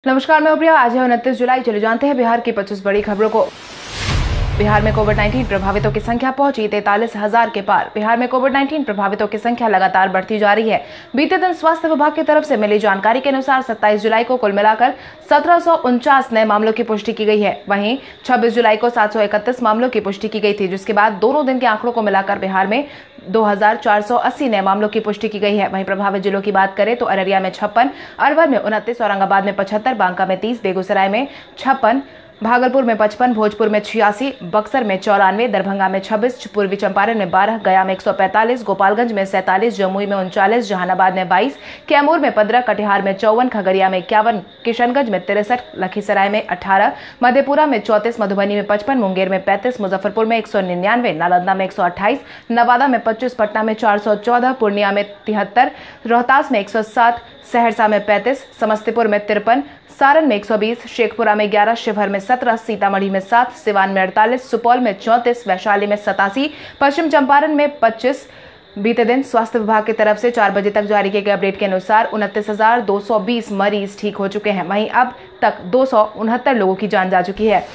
नमस्कार, मैं प्रिया। आज है 29 जुलाई। चले जानते हैं बिहार की 25 बड़ी खबरों को। बिहार में कोविड-19 प्रभावितों की संख्या पहुंची 43,000 के पार। बिहार में कोविड-19 प्रभावितों की संख्या लगातार बढ़ती जा रही है। बीते दिन स्वास्थ्य विभाग की तरफ से मिली जानकारी के अनुसार 27 जुलाई को कुल मिलाकर 1749 नए मामलों की पुष्टि की गई है। वहीं 26 जुलाई को 731 मामलों की पुष्टि की गई थी, जिसके बाद दोनों दिन के आंकड़ों को मिलाकर बिहार में 2480 नए मामलों की पुष्टि की गई है। वहीं प्रभावित जिलों की बात करें तो अररिया में 56, अलवर में 29, औरंगाबाद में 75, बांका में 30, बेगूसराय में 56, भागलपुर में 55, भोजपुर में 86, बक्सर में 94, दरभंगा में 26, पूर्वी चंपारण में 12, गया में 145, गोपालगंज में 47, जमुई में 39, जहानाबाद में 22, कैमूर में 15, कटिहार में 54, खगड़िया में 51, किशनगंज में 63, लखीसराय में 18, मधेपुरा में 34, मधुबनी में 55, मुंगेर में 35, मुजफ्फरपुर में 199, नालंदा में 128, नवादा में 25, पटना में 414, पूर्णिया में 73, रोहतास में 107, सहरसा में 35, समस्तीपुर में 53, सारण में 120, शेखपुरा में 11, शिवहर में 17, सीतामढ़ी में 7, सिवान में 48, सुपौल में 34, वैशाली में 87, पश्चिम चंपारण में 25। बीते दिन स्वास्थ्य विभाग की तरफ से 4 बजे तक जारी किए गए अपडेट के अनुसार 29,220 मरीज ठीक हो चुके हैं। वहीं अब तक 269 लोगों की जान जा चुकी है।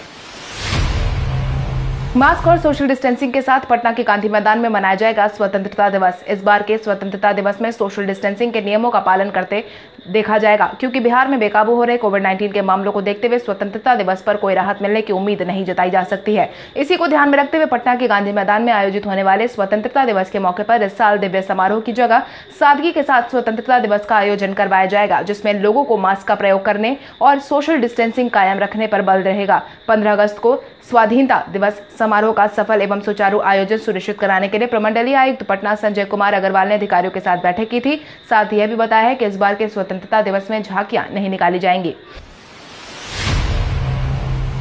मास्क और सोशल डिस्टेंसिंग के साथ पटना के गांधी मैदान में मनाया जाएगा स्वतंत्रता दिवस। इस बार के स्वतंत्रता दिवस में सोशल डिस्टेंसिंग के नियमों का पालन करते देखा जाएगा, क्योंकि बिहार में बेकाबू हो रहे कोविड-19 के मामलों को देखते हुए स्वतंत्रता दिवस पर कोई राहत मिलने की उम्मीद नहीं जताई जा सकती है। इसी को ध्यान में रखते हुए पटना के गांधी मैदान में आयोजित होने वाले स्वतंत्रता दिवस के मौके पर इस साल दिव्य समारोह की जगह सादगी के साथ स्वतंत्रता दिवस का आयोजन करवाया जाएगा, जिसमें लोगों को मास्क का प्रयोग करने और सोशल डिस्टेंसिंग कायम रखने पर बल रहेगा। 15 अगस्त को स्वाधीनता दिवस समारोह का सफल एवं सुचारू आयोजन सुनिश्चित कराने के लिए प्रमंडलीय आयुक्त पटना संजय कुमार अग्रवाल ने अधिकारियों के साथ बैठक की थी। साथ ही यह भी बताया है कि इस बार के स्वतंत्रता दिवस में झांकियां नहीं निकाली जाएंगी।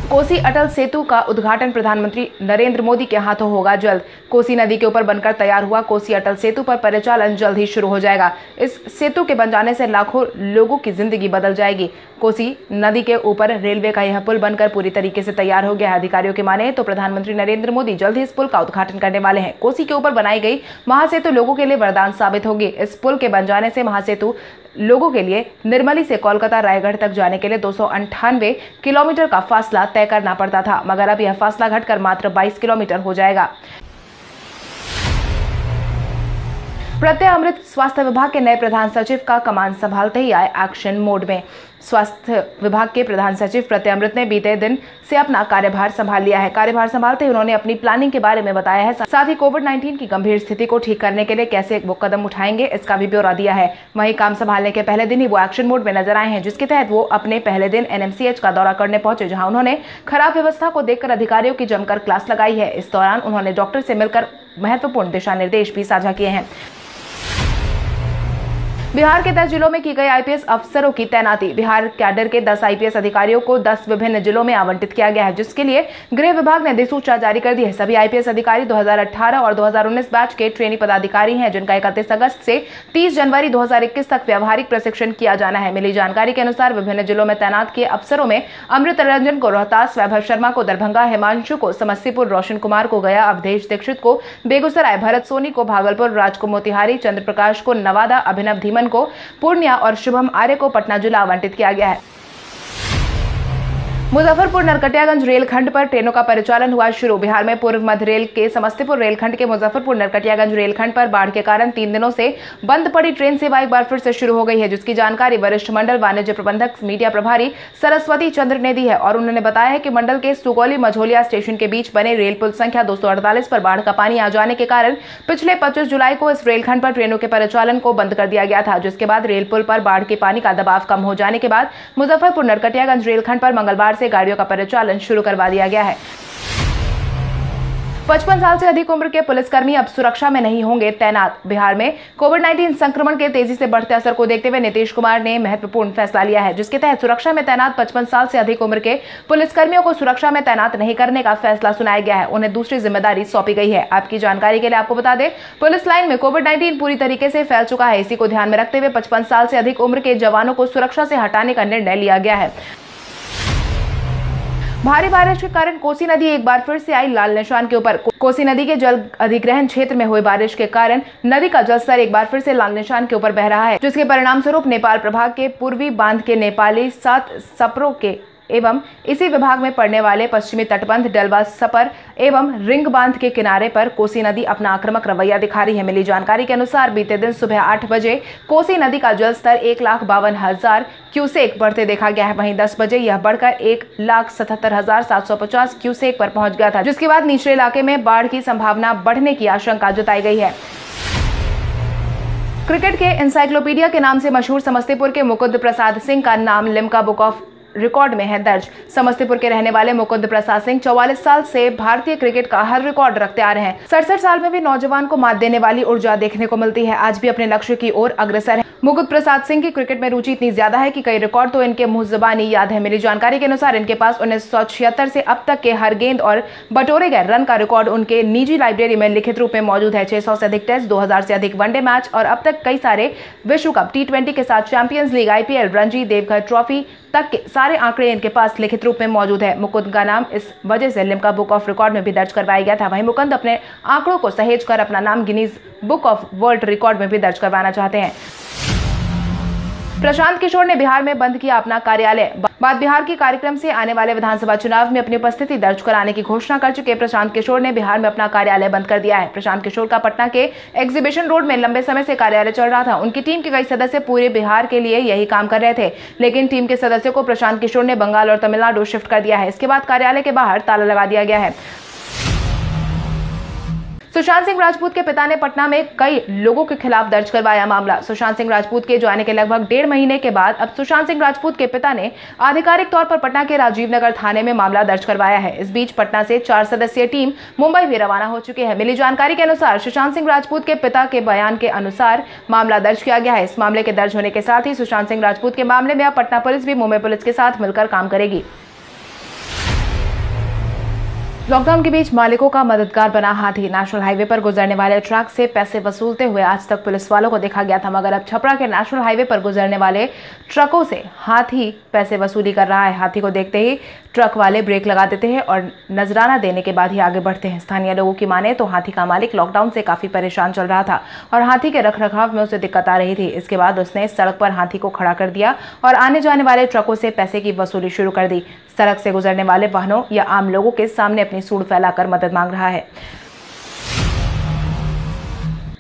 कोसी अटल सेतु का उद्घाटन प्रधानमंत्री नरेंद्र मोदी के हाथों होगा जल्द। कोसी नदी के ऊपर बनकर तैयार हुआ कोसी अटल सेतु पर परिचालन जल्द ही शुरू हो जाएगा। इस सेतु के बन जाने से लाखों लोगों की जिंदगी बदल जाएगी। कोसी नदी के ऊपर रेलवे का यह पुल बनकर पूरी तरीके से तैयार हो गया है। अधिकारियों की माने तो प्रधानमंत्री नरेंद्र मोदी जल्द ही इस पुल का उद्घाटन करने वाले हैं। कोसी के ऊपर बनाई गई महासेतु लोगों के लिए वरदान साबित होगी। इस पुल के बन जाने से महासेतु लोगों के लिए निर्मली से कोलकाता रायगढ़ तक जाने के लिए 298 किलोमीटर का फासला तय करना पड़ता था, मगर अब यह फासला घटकर मात्र 22 किलोमीटर हो जाएगा। प्रत्यय अमृत स्वास्थ्य विभाग के नए प्रधान सचिव का कमान संभालते ही आए एक्शन मोड में। स्वास्थ्य विभाग के प्रधान सचिव प्रत्यय अमृत ने बीते दिन से अपना कार्यभार संभाल लिया है। कार्यभार संभालते ही उन्होंने अपनी प्लानिंग के बारे में बताया है, साथ ही कोविड-19 की गंभीर स्थिति को ठीक करने के लिए कैसे वो कदम उठाएंगे इसका भी ब्यौरा दिया है। वहीं काम संभालने के पहले दिन ही वो एक्शन मोड में नजर आए हैं, जिसके तहत वो अपने पहले दिन एनएमसीएच का दौरा करने पहुंचे, जहाँ उन्होंने खराब व्यवस्था को देखकर अधिकारियों की जमकर क्लास लगाई है। इस दौरान उन्होंने डॉक्टर से मिलकर महत्वपूर्ण दिशा निर्देश भी साझा किए हैं। बिहार के 10 जिलों में की गई आईपीएस अफसरों की तैनाती। बिहार कैडर के 10 आईपीएस अधिकारियों को 10 विभिन्न जिलों में आवंटित किया गया है, जिसके लिए गृह विभाग ने अधिसूचना जारी कर दी है। सभी आईपीएस अधिकारी 2018 और 2019 बैच के ट्रेनी पदाधिकारी हैं, जिनका 31 अगस्त से 30 जनवरी 2021 तक व्यावहारिक प्रशिक्षण किया जाना है। मिली जानकारी के अनुसार विभिन्न जिलों में तैनात किए अफसरों में अमृत रंजन को रोहतास, वैभव शर्मा को दरभंगा, हिमांशु को समस्तीपुर, रोशन कुमार को गया, अवधेश दीक्षित को बेगूसराय, भरत सोनी को भागलपुर, राज को मोतिहारी, चंद्र प्रकाश को नवादा, अभिनव धीमन को पूर्णिया और शुभम आर्य को पटना जिला आवंटित किया गया है। मुजफ्फरपुर नरकटियागंज रेलखंड पर ट्रेनों का परिचालन हुआ शुरू। बिहार में पूर्व मध्य रेल के समस्तीपुर रेलखंड के मुजफ्फरपुर नरकटियागंज रेलखंड पर बाढ़ के कारण 3 दिनों से बंद पड़ी ट्रेन सेवा एक बार फिर से शुरू हो गई है, जिसकी जानकारी वरिष्ठ मंडल वाणिज्य प्रबंधक मीडिया प्रभारी सरस्वती चंद्र ने दी है। और उन्होंने बताया है कि मंडल के सुगौली मझोलिया स्टेशन के बीच बने रेल पुल संख्या 248 पर बाढ़ का पानी आ जाने के कारण पिछले 25 जुलाई को इस रेलखंड पर ट्रेनों के परिचालन को बंद कर दिया गया था, जिसके बाद रेल पुल पर बाढ़ के पानी का दबाव कम हो जाने के बाद मुजफ्फरपुर नरकटियागंज रेलखंड पर मंगलवार से गाड़ियों का परिचालन शुरू करवा दिया गया है। 55 साल से अधिक उम्र के पुलिसकर्मी अब सुरक्षा में नहीं होंगे तैनात। बिहार में कोविड-19 संक्रमण के तेजी से बढ़ते असर को देखते हुए नीतीश कुमार ने महत्वपूर्ण फैसला लिया है, जिसके तहत सुरक्षा में तैनात 55 साल से अधिक उम्र के पुलिसकर्मियों को सुरक्षा में तैनात नहीं करने का फैसला सुनाया गया है। उन्हें दूसरी जिम्मेदारी सौंपी गई है। आपकी जानकारी के लिए आपको बता दें, पुलिस लाइन में कोविड-19 पूरी तरीके से फैल चुका है। इसी को ध्यान में रखते हुए 55 साल से अधिक उम्र के जवानों को सुरक्षा से हटाने का निर्णय लिया गया है। भारी बारिश के कारण कोसी नदी एक बार फिर से आई लाल निशान के ऊपर। कोसी नदी के जल अधिग्रहण क्षेत्र में हुई बारिश के कारण नदी का जलस्तर एक बार फिर से लाल निशान के ऊपर बह रहा है, जिसके परिणाम स्वरूप नेपाल प्रभाग के पूर्वी बांध के नेपाली 7 सपरों के एवं इसी विभाग में पड़ने वाले पश्चिमी तटबंध डलवा सपर एवं रिंग बांध के किनारे पर कोसी नदी अपना आक्रामक रवैया दिखा रही है। मिली जानकारी के अनुसार बीते दिन सुबह 8 बजे कोसी नदी का जलस्तर 1,52,000 क्यूसेक बढ़ते देखा गया है। वहीं 10 बजे यह बढ़कर 1,77,750 क्यूसेक पर पहुंच गया था, जिसके बाद निचले इलाके में बाढ़ की संभावना बढ़ने की आशंका जताई गई है। क्रिकेट के एनसाइक्लोपीडिया के नाम से मशहूर समस्तीपुर के मुकुंद प्रसाद सिंह का नाम लिम्का बुक ऑफ रिकॉर्ड में है दर्ज। समस्तीपुर के रहने वाले मुकुंद प्रसाद सिंह 44 साल से भारतीय क्रिकेट का हर रिकॉर्ड रखते आ रहे हैं। 67 साल में भी नौजवान को मात देने वाली ऊर्जा देखने को मिलती है। आज भी अपने लक्ष्य की ओर अग्रसर है। मुकुंद प्रसाद सिंह की क्रिकेट में रुचि इतनी ज्यादा है कि कई रिकॉर्ड तो इनके मुंह ज़बानी याद है। मिली जानकारी के अनुसार इनके पास 1976 से अब तक के हर गेंद और बटोरे गए रन का रिकॉर्ड उनके निजी लाइब्रेरी में लिखित रूप में मौजूद है। 600 से अधिक टेस्ट, 2000 से अधिक वनडे मैच और अब तक कई सारे विश्व कप, T20 के साथ champions league, IPL, Ranji, Deoghar trophy तक के सारे आंकड़े इनके पास लिखित रूप में मौजूद है। मुकुंद का नाम इस वजह से लिम्का बुक ऑफ रिकॉर्ड में भी दर्ज करवाया गया था। वहीं मुकुंद अपने आंकड़ों को सहेज कर अपना नाम Guinness book of world record में भी दर्ज करवाना चाहते हैं। प्रशांत किशोर ने बिहार में बंद किया अपना कार्यालय। बाद बिहार के कार्यक्रम से आने वाले विधानसभा चुनाव में अपनी उपस्थिति दर्ज कराने की घोषणा कर चुके प्रशांत किशोर ने बिहार में अपना कार्यालय बंद कर दिया है। प्रशांत किशोर का पटना के एग्जीबिशन रोड में लंबे समय से कार्यालय चल रहा था। उनकी टीम के कई सदस्य पूरे बिहार के लिए यही काम कर रहे थे, लेकिन टीम के सदस्यों को प्रशांत किशोर ने बंगाल और तमिलनाडु शिफ्ट कर दिया है। इसके बाद कार्यालय के बाहर ताला लगा दिया गया है। सुशांत सिंह राजपूत के पिता ने पटना में कई लोगों के खिलाफ दर्ज करवाया मामला। सुशांत सिंह राजपूत के जाने के लगभग 1.5 महीने के बाद अब सुशांत सिंह राजपूत के पिता ने आधिकारिक तौर पर पटना के राजीव नगर थाने में मामला दर्ज करवाया है। इस बीच पटना से 4 सदस्यीय टीम मुंबई भी रवाना हो चुकी है। मिली जानकारी के अनुसार सुशांत सिंह राजपूत के पिता के बयान के अनुसार मामला दर्ज किया गया है। इस मामले के दर्ज होने के साथ ही सुशांत सिंह राजपूत के मामले में अब पटना पुलिस भी मुंबई पुलिस के साथ मिलकर काम करेगी। लॉकडाउन के बीच मालिकों का मददगार बना हाथी। नेशनल हाईवे पर गुजरने वाले ट्रक से पैसे वसूलते हुए आज तक पुलिस वालों को देखा गया था, मगर अब छपरा के नेशनल हाईवे पर गुजरने वाले ट्रकों से हाथी पैसे वसूली कर रहा है। हाथी को देखते ही ट्रक वाले ब्रेक लगा देते हैं और नजराना देने के बाद ही आगे बढ़ते हैं। स्थानीय लोगों की माने तो हाथी का मालिक लॉकडाउन से काफी परेशान चल रहा था और हाथी के रखरखाव में उसे दिक्कत आ रही थी। इसके बाद उसने सड़क पर हाथी को खड़ा कर दिया और आने जाने वाले ट्रकों से पैसे की वसूली शुरू कर दी। सड़क से गुजरने वाले वाहनों या आम लोगों के सामने अपनी सूंड फैलाकर मदद मांग रहा है।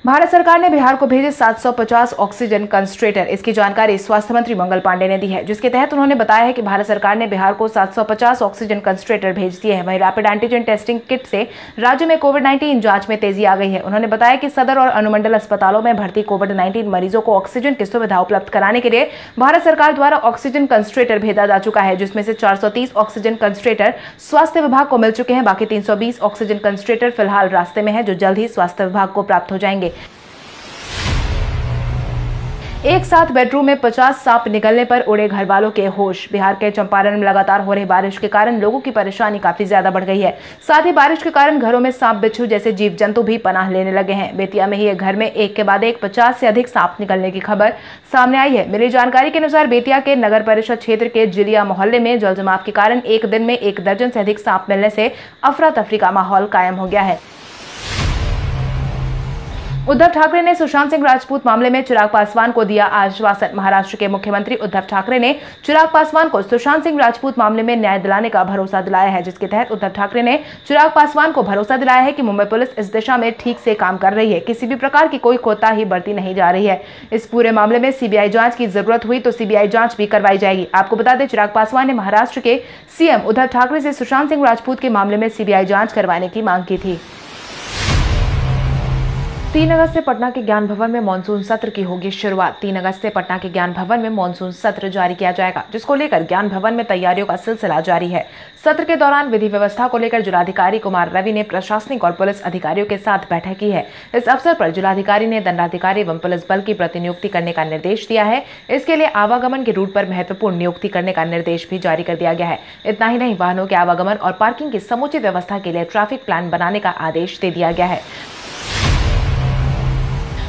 भारत सरकार ने बिहार को भेजे 750 ऑक्सीजन कंसंट्रेटर। इसकी जानकारी स्वास्थ्य मंत्री मंगल पांडे ने दी है, जिसके तहत उन्होंने बताया है कि भारत सरकार ने बिहार को 750 ऑक्सीजन कंसंट्रेटर भेज दिए हैं। वहीं रैपिड एंटीजन टेस्टिंग किट से राज्य में कोविड-19 जांच में तेजी आ गई है। उन्होंने बताया कि सदर और अनुमंडल अस्पतालों में भर्ती कोविड-19 मरीजों को ऑक्सीजन की सुविधा उपलब्ध कराने के लिए भारत सरकार द्वारा ऑक्सीजन कंसंट्रेटर भेजा जा चुका है, जिसमें से 430 ऑक्सीजन कंसंट्रेटर स्वास्थ्य विभाग को मिल चुके हैं। बाकी 320 ऑक्सीजन कंसंट्रेटर फिलहाल रास्ते में है, जो जल्द ही स्वास्थ्य विभाग को प्राप्त हो जाएंगे। एक साथ बेडरूम में 50 सांप निकलने पर उड़े घर वालों के होश। बिहार के चंपारण में लगातार हो रही बारिश के कारण लोगों की परेशानी काफी ज्यादा बढ़ गई है। साथ ही बारिश के कारण घरों में सांप, बिच्छू जैसे जीव जंतु भी पनाह लेने लगे हैं। बेतिया में ही एक घर में एक के बाद एक 50 से अधिक सांप निकलने की खबर सामने आई है। मिली जानकारी के अनुसार बेतिया के नगर परिषद क्षेत्र के जिलिया मोहल्ले में जलजमाव के कारण एक दिन में 1 दर्जन से अधिक सांप मिलने से अफरा तफरी का माहौल कायम हो गया है। उद्धव ठाकरे ने सुशांत सिंह राजपूत मामले में चिराग पासवान को दिया आश्वासन। महाराष्ट्र के मुख्यमंत्री उद्धव ठाकरे ने चिराग पासवान को सुशांत सिंह राजपूत मामले में न्याय दिलाने का भरोसा दिलाया है, जिसके तहत उद्धव ठाकरे ने चिराग पासवान को भरोसा दिलाया है कि मुंबई पुलिस इस दिशा में ठीक से काम कर रही है। किसी भी प्रकार की कोई कोताही बरती नहीं जा रही है। इस पूरे मामले में सीबीआई जांच की जरूरत हुई तो सीबीआई जांच भी करवाई जाएगी। आपको बता दें, चिराग पासवान ने महाराष्ट्र के सीएम उद्धव ठाकरे से सुशांत सिंह राजपूत के मामले में सीबीआई जांच करवाने की मांग की थी। 3 अगस्त से पटना के ज्ञान भवन में मानसून सत्र की होगी शुरुआत। 3 अगस्त से पटना के ज्ञान भवन में मानसून सत्र जारी किया जाएगा, जिसको लेकर ज्ञान भवन में तैयारियों का सिलसिला जारी है। सत्र के दौरान विधि व्यवस्था को लेकर जिलाधिकारी कुमार रवि ने प्रशासनिक और पुलिस अधिकारियों के साथ बैठक की है। इस अवसर पर जिलाधिकारी ने दंडाधिकारी एवं पुलिस बल की प्रतिनियुक्ति करने का निर्देश दिया है। इसके लिए आवागमन के रूट पर महत्वपूर्ण नियुक्ति करने का निर्देश भी जारी कर दिया गया है। इतना ही नहीं, वाहनों के आवागमन और पार्किंग की समुचित व्यवस्था के लिए ट्रैफिक प्लान बनाने का आदेश दे दिया गया है।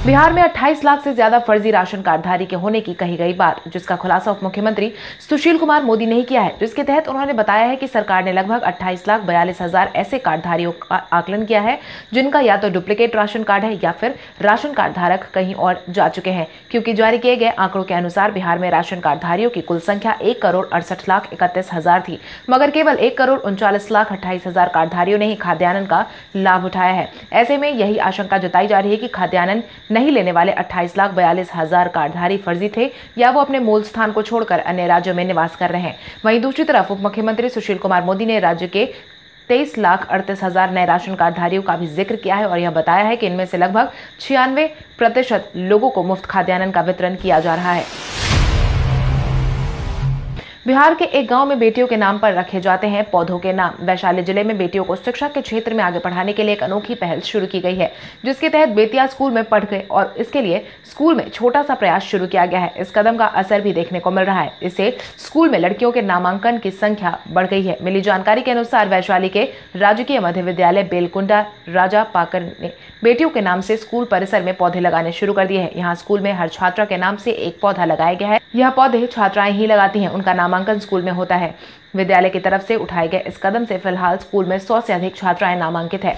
बिहार में 28 लाख से ज्यादा फर्जी राशन कार्डधारी के होने की कही गई बात, जिसका खुलासा उप मुख्यमंत्री सुशील कुमार मोदी ने ही किया है, जिसके तहत उन्होंने बताया है कि सरकार ने लगभग 28,42,000 ऐसे कार्डधारियों का आकलन किया है जिनका या तो डुप्लीकेट राशन कार्ड है या फिर राशन कार्ड धारक कहीं और जा चुके हैं। क्योंकि जारी किए गए आंकड़ों के अनुसार बिहार में राशन कार्डधारियों की कुल संख्या 1,68,31,000 थी, मगर केवल 1,39,28,000 कार्डधारियों ने ही खाद्यान्न का लाभ उठाया है। ऐसे में यही आशंका जताई जा रही है कि खाद्यान्न नहीं लेने वाले 28,42,000 कार्डधारी फर्जी थे या वो अपने मूल स्थान को छोड़कर अन्य राज्यों में निवास कर रहे हैं। वहीं दूसरी तरफ उप मुख्यमंत्री सुशील कुमार मोदी ने राज्य के 23,38,000 नए राशन कार्डधारियों का भी जिक्र किया है और यह बताया है कि इनमें से लगभग 96% लोगों को मुफ्त खाद्यान्न का वितरण किया जा रहा है। बिहार के एक गांव में बेटियों के नाम पर रखे जाते हैं पौधों के नाम। वैशाली जिले में बेटियों को शिक्षा के क्षेत्र में आगे बढ़ाने के लिए एक अनोखी पहल शुरू की गई है, जिसके तहत बेटियां स्कूल में पढ़ गए और इसके लिए स्कूल में छोटा सा प्रयास शुरू किया गया है। इस कदम का असर भी देखने को मिल रहा है। इससे स्कूल में लड़कियों के नामांकन की संख्या बढ़ गई है। मिली जानकारी के अनुसार वैशाली के राजकीय मध्य विद्यालय बेलकुंडा राजा पाकर ने बेटियों के नाम से स्कूल परिसर में पौधे लगाने शुरू कर दिए हैं। यहाँ स्कूल में हर छात्रा के नाम से एक पौधा लगाया गया है। यह पौधे छात्राएं ही लगाती हैं, उनका नामांकन स्कूल में होता है। विद्यालय की तरफ से उठाए गए इस कदम से फिलहाल स्कूल में 100 से अधिक छात्राएं नामांकित है।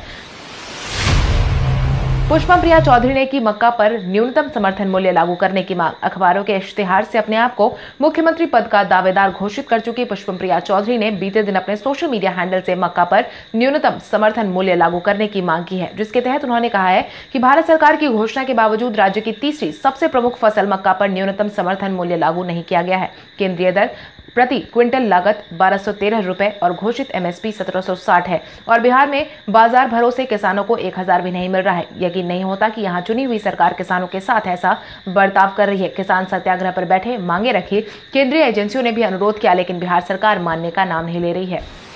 पुष्पम प्रिया चौधरी ने की मक्का पर न्यूनतम समर्थन मूल्य लागू करने की मांग। अखबारों के इश्तिहार से अपने आप को मुख्यमंत्री पद का दावेदार घोषित कर चुकी पुष्पम प्रिया चौधरी ने बीते दिन अपने सोशल मीडिया हैंडल से मक्का पर न्यूनतम समर्थन मूल्य लागू करने की मांग की है, जिसके तहत उन्होंने कहा है कि भारत सरकार की घोषणा के बावजूद राज्य की तीसरी सबसे प्रमुख फसल मक्का पर न्यूनतम समर्थन मूल्य लागू नहीं किया गया है। केंद्रीय दर प्रति क्विंटल लागत 1213 रुपए और घोषित एमएसपी 1760 है और बिहार में बाजार भरोसे किसानों को 1000 भी नहीं मिल रहा है। यकीन नहीं होता कि यहाँ चुनी हुई सरकार किसानों के साथ ऐसा बर्ताव कर रही है। किसान सत्याग्रह पर बैठे, मांगे रखी। केंद्रीय एजेंसियों ने भी अनुरोध किया, लेकिन बिहार सरकार मानने का नाम नहीं ले रही है।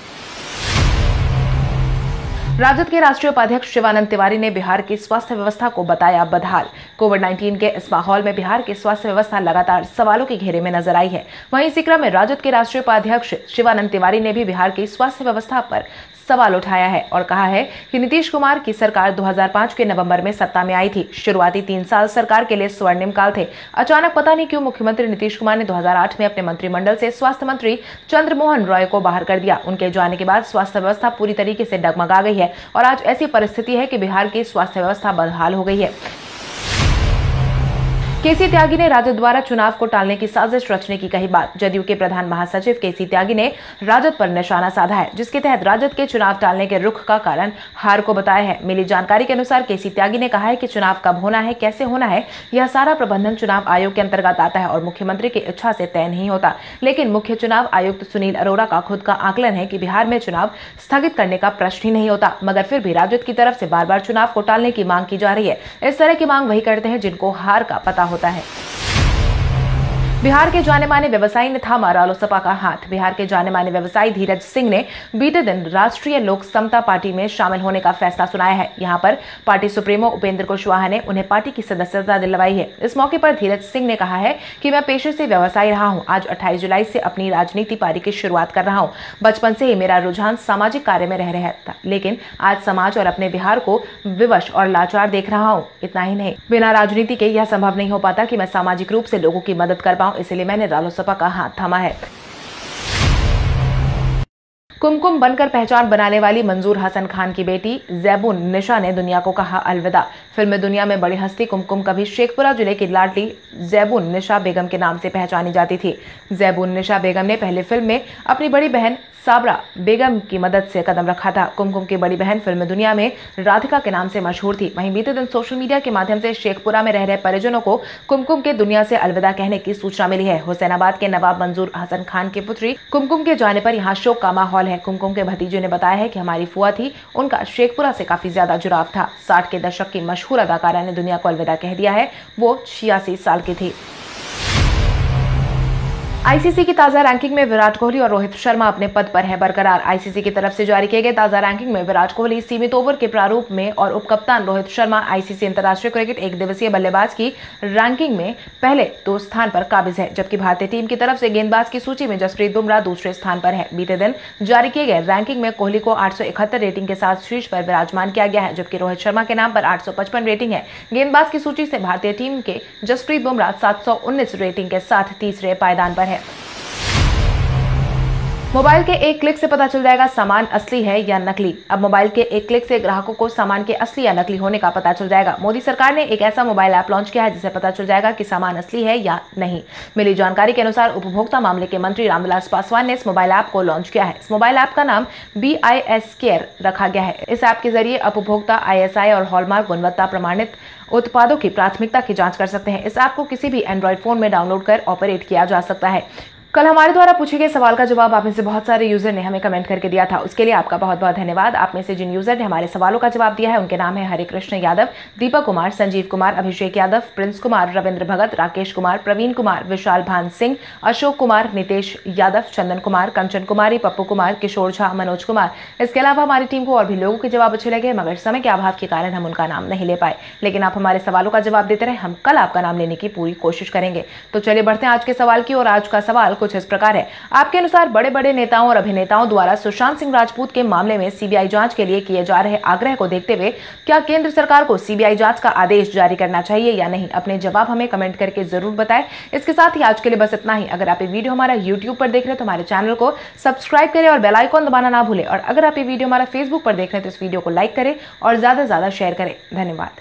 राजद के राष्ट्रीय उपाध्यक्ष शिवानंद तिवारी ने बिहार की स्वास्थ्य व्यवस्था को बताया बदहाल। कोविड-19 के इस माहौल में बिहार की स्वास्थ्य व्यवस्था लगातार सवालों के घेरे में नजर आई है। वहीं इसी क्रम में राजद के राष्ट्रीय उपाध्यक्ष शिवानंद तिवारी ने भी बिहार की स्वास्थ्य व्यवस्था पर सवाल उठाया है और कहा है कि नीतीश कुमार की सरकार 2005 के नवंबर में सत्ता में आई थी। शुरुआती 3 साल सरकार के लिए स्वर्णिम काल थे। अचानक पता नहीं क्यों मुख्यमंत्री नीतीश कुमार ने 2008 में अपने मंत्रिमंडल से स्वास्थ्य मंत्री चंद्रमोहन रॉय को बाहर कर दिया। उनके जाने के बाद स्वास्थ्य व्यवस्था पूरी तरीके से डगमगा गई है और आज ऐसी परिस्थिति है कि बिहार की स्वास्थ्य व्यवस्था बदहाल हो गई है। केसी त्यागी ने राजद द्वारा चुनाव को टालने की साजिश रचने की कही बात। जदयू के प्रधान महासचिव केसी त्यागी ने राजद पर निशाना साधा है, जिसके तहत राजद के चुनाव टालने के रुख का कारण हार को बताया है। मिली जानकारी के अनुसार केसी त्यागी ने कहा है कि चुनाव कब होना है, कैसे होना है, यह सारा प्रबंधन चुनाव आयोग के अंतर्गत आता है और मुख्यमंत्री की इच्छा से तय नहीं होता। लेकिन मुख्य चुनाव आयुक्त सुनील अरोड़ा का खुद का आकलन है कि बिहार में चुनाव स्थगित करने का प्रश्न ही नहीं होता, मगर फिर भी राजद की तरफ से बार बार चुनाव को टालने की मांग की जा रही है। इस तरह की मांग वही करते हैं जिनको हार का पता होता है। बिहार के जाने माने व्यवसायी ने थामा रालोसपा का हाथ। बिहार के जाने माने व्यवसायी धीरज सिंह ने बीते दिन राष्ट्रीय लोक समता पार्टी में शामिल होने का फैसला सुनाया है। यहां पर पार्टी सुप्रीमो उपेंद्र कुशवाहा ने उन्हें पार्टी की सदस्यता दिलवाई है। इस मौके पर धीरज सिंह ने कहा है कि मैं पेशे से व्यवसायी रहा हूं। आज 28 जुलाई से अपनी राजनीति पारी की शुरुआत कर रहा हूं। बचपन से ही मेरा रुझान सामाजिक कार्य में रह रहा था, लेकिन आज समाज और अपने बिहार को विवश और लाचार देख रहा हूं। इतना ही नहीं, बिना राजनीति के यह संभव नहीं हो पाता कि मैं सामाजिक रूप से लोगों की मदद कर पाऊं, इसलिए मैंने रालोसपा का हाथ थामा है। कुमकुम बनकर पहचान बनाने वाली मंजूर हसन खान की बेटी जैबून निशा ने दुनिया को कहा अलविदा। फिल्म दुनिया में बड़ी हस्ती कुमकुम कभी शेखपुरा जिले की लाडली जैबून निशा बेगम के नाम से पहचानी जाती थी। जैबून निशा बेगम ने पहले फिल्म में अपनी बड़ी बहन साबरा बेगम की मदद से कदम रखा था। कुमकुम की बड़ी बहन फिल्म दुनिया में राधिका के नाम से मशहूर थी। वहीं बीते दिन सोशल मीडिया के माध्यम से शेखपुरा में रह रहे परिजनों को कुमकुम के दुनिया से अलविदा कहने की सूचना मिली है। हुसैनाबाद के नवाब मंजूर हसन खान की पुत्री कुमकुम के जाने पर यहाँ शोक का माहौल है। कुमकुम के भतीजे ने बताया है कि हमारी फुआ थी, उनका शेखपुरा से काफी ज्यादा जुड़ाव था। 60 के दशक की मशहूर अदाकारा ने दुनिया को अलविदा कह दिया है। वो 86 साल की थी। आईसीसी की ताजा रैंकिंग में विराट कोहली और रोहित शर्मा अपने पद पर हैं बरकरार। आईसीसी की तरफ से जारी किए गए ताजा रैंकिंग में विराट कोहली सीमित ओवर के प्रारूप में और उपकप्तान रोहित शर्मा आईसीसी अंतर्राष्ट्रीय क्रिकेट एक दिवसीय बल्लेबाज की रैंकिंग में पहले 2 स्थान पर काबिज है, जबकि भारतीय टीम की तरफ से गेंदबाज की सूची में जसप्रीत बुमराह दूसरे स्थान पर है। बीते दिन जारी किए गए रैंकिंग में कोहली को 871 रेटिंग के साथ शीर्ष पर विराजमान किया गया है, जबकि रोहित शर्मा के नाम पर 855 रेटिंग है। गेंदबाज की सूची से भारतीय टीम के जसप्रीत बुमराह 719 रेटिंग के साथ तीसरे पायदान पर है। मोबाइल के एक क्लिक से पता चल जाएगा सामान असली है या नकली। अब मोबाइल के एक क्लिक से ग्राहकों को सामान के असली या नकली होने का पता चल जाएगा। मोदी सरकार ने एक ऐसा मोबाइल ऐप लॉन्च किया है जिससे पता चल जाएगा कि सामान असली है या नहीं। मिली जानकारी के अनुसार उपभोक्ता मामले के मंत्री रामविलास पासवान ने इस मोबाइल ऐप को लॉन्च किया है। इस मोबाइल ऐप का नाम BIS केयर रखा गया है। इस ऐप के जरिए उपभोक्ता ISI और हॉलमार्क गुणवत्ता प्रमाणित उत्पादों की प्राथमिकता की जांच कर सकते हैं। इस ऐप को किसी भी एंड्रॉइड फोन में डाउनलोड कर ऑपरेट किया जा सकता है। कल हमारे द्वारा पूछे गए सवाल का जवाब आप में से बहुत सारे यूजर ने हमें कमेंट करके दिया था, उसके लिए आपका बहुत बहुत धन्यवाद। आप में से जिन यूजर ने हमारे सवालों का जवाब दिया है उनके नाम है हरे कृष्ण यादव, दीपक कुमार, संजीव कुमार, अभिषेक यादव, प्रिंस कुमार, रविंद्र भगत, राकेश कुमार, प्रवीण कुमार, विशाल भान सिंह, अशोक कुमार, नितेश यादव, चंदन कुमार, कंचन कुमारी, पप्पू कुमार, किशोर झा, मनोज कुमार। इसके अलावा हमारी टीम को और भी लोगों के जवाब अच्छे लगे, मगर समय के अभाव के कारण हम उनका नाम नहीं ले पाए। लेकिन आप हमारे सवालों का जवाब देते रहे, हम कल आपका नाम लेने की पूरी कोशिश करेंगे। तो चलिए बढ़ते हैं आज के सवाल की ओर। आज का सवाल कुछ इस प्रकार है। आपके अनुसार बड़े बड़े नेताओं और अभिनेताओं द्वारा सुशांत सिंह राजपूत के मामले में सीबीआई जांच के लिए किए जा रहे आग्रह को देखते हुए क्या केंद्र सरकार को सीबीआई जांच का आदेश जारी करना चाहिए या नहीं? अपने जवाब हमें कमेंट करके जरूर बताएं। इसके साथ ही आज के लिए बस इतना ही। अगर आप ये वीडियो हमारा यूट्यूब पर देख रहे हैं तो हमारे चैनल को सब्सक्राइब करें और बेल आइकॉन दबाना ना भूलें। और अगर आप ये वीडियो हमारा फेसबुक पर देख रहे हैं तो इस वीडियो को लाइक करें और ज्यादा से ज्यादा शेयर करें। धन्यवाद।